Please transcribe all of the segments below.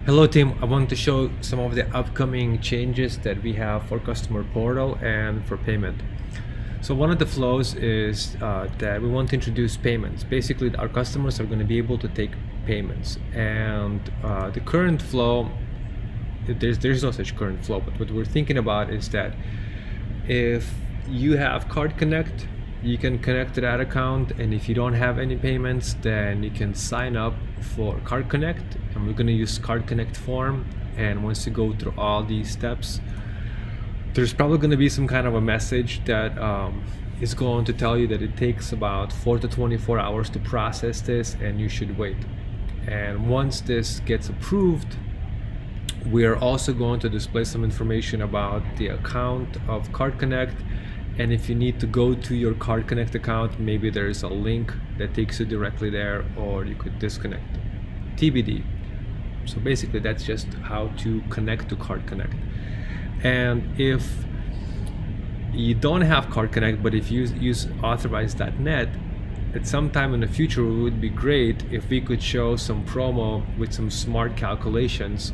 Hello team, I want to show some of the upcoming changes that we have for customer portal and for payment. So one of the flows is that we want to introduce payments. Basically, our customers are going to be able to take payments, and the current flow, there's no such current flow, but what we're thinking about is that if you have Card Connect, you can connect to that account, and if you don't have any payments, then you can sign up for Card Connect, and we're going to use Card Connect form. And once you go through all these steps, there's probably going to be some kind of a message that is going to tell you that it takes about 4 to 24 hours to process this, and you should wait. And once this gets approved, we are also going to display some information about the account of Card Connect. And if you need to go to your Card Connect account, maybe there's a link that takes you directly there, or you could disconnect. TBD. So basically that's just how to connect to Card Connect. And if you don't have Card Connect, but if you use authorize.net, at some time in the future it would be great if we could show some promo with some smart calculations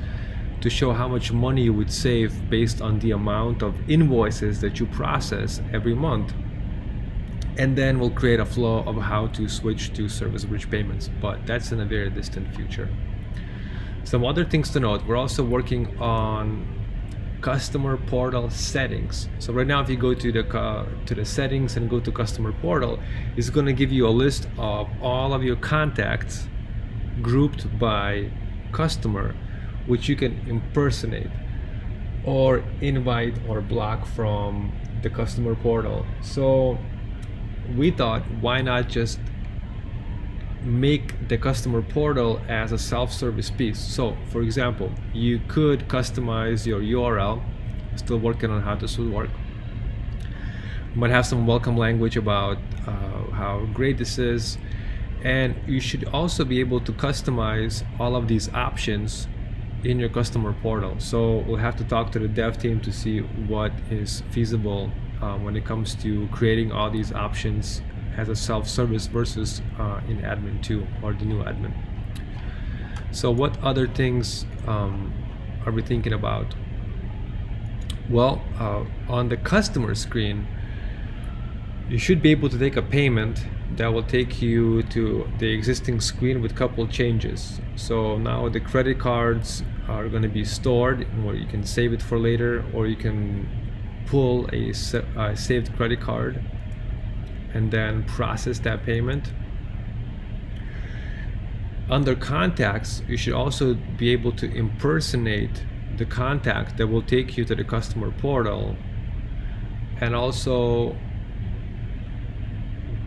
to show how much money you would save based on the amount of invoices that you process every month. And then we'll create a flow of how to switch to Service Bridge payments, but that's in a very distant future. Some other things to note: we're also working on customer portal settings. So right now, if you go to the settings and go to customer portal, it's going to give you a list of all of your contacts grouped by customer, which you can impersonate or invite or block from the customer portal. So we thought, why not just make the customer portal as a self-service piece? So for example, you could customize your URL. Still working on how this will work. Might have some welcome language about how great this is, and you should also be able to customize all of these options in your customer portal. So we'll have to talk to the dev team to see what is feasible when it comes to creating all these options as a self-service versus in admin 2 or the new admin. So what other things are we thinking about? Well, on the customer screen, you should be able to take a payment that will take you to the existing screen with a couple changes. So now the credit cards are going to be stored, or you can save it for later, or you can pull a saved credit card and then process that payment. Under contacts, you should also be able to impersonate the contact that will take you to the customer portal, and also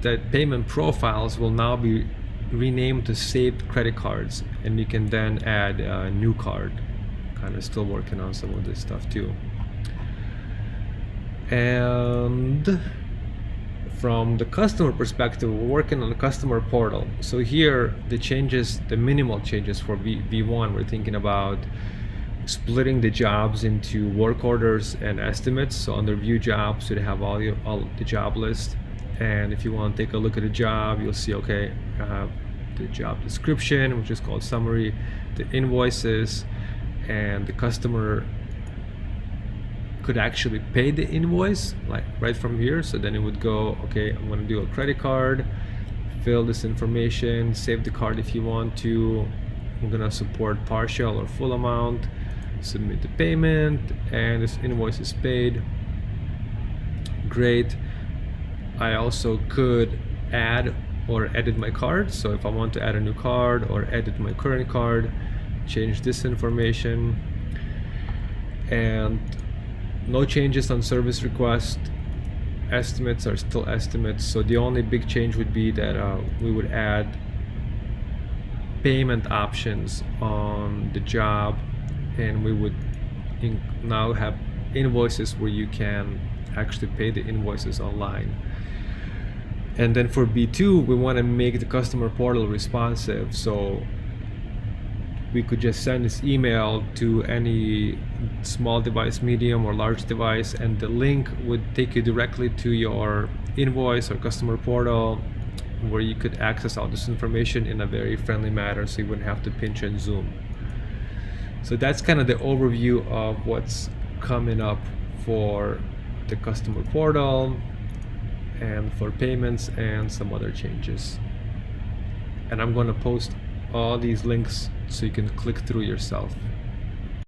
that payment profiles will now be renamed to saved credit cards, and you can then add a new card. Kind of still working on some of this stuff too. And from the customer perspective, we're working on the customer portal. So here the changes, the minimal changes for V1, we're thinking about splitting the jobs into work orders and estimates. So under view jobs, you'd have all the job list. And if you want to take a look at a job, you'll see, okay, I have the job description, which is called summary, the invoices, and the customer could actually pay the invoice like right from here. So then it would go, okay, I'm going to do a credit card, fill this information, save the card if you want to. I'm going to support partial or full amount, submit the payment, and this invoice is paid. Great. I also could add or edit my card. So if I want to add a new card or edit my current card, change this information. And no changes on service request. Estimates are still estimates. So the only big change would be that we would add payment options on the job, and we would now have invoices where you can actually pay the invoices online. And then for B2, we want to make the customer portal responsive, so we could just send this email to any small device, medium or large device, and the link would take you directly to your invoice or customer portal, where you could access all this information in a very friendly manner, so you wouldn't have to pinch and zoom. So that's kind of the overview of what's coming up for the customer portal and for payments and some other changes. And I'm going to post all these links so you can click through yourself.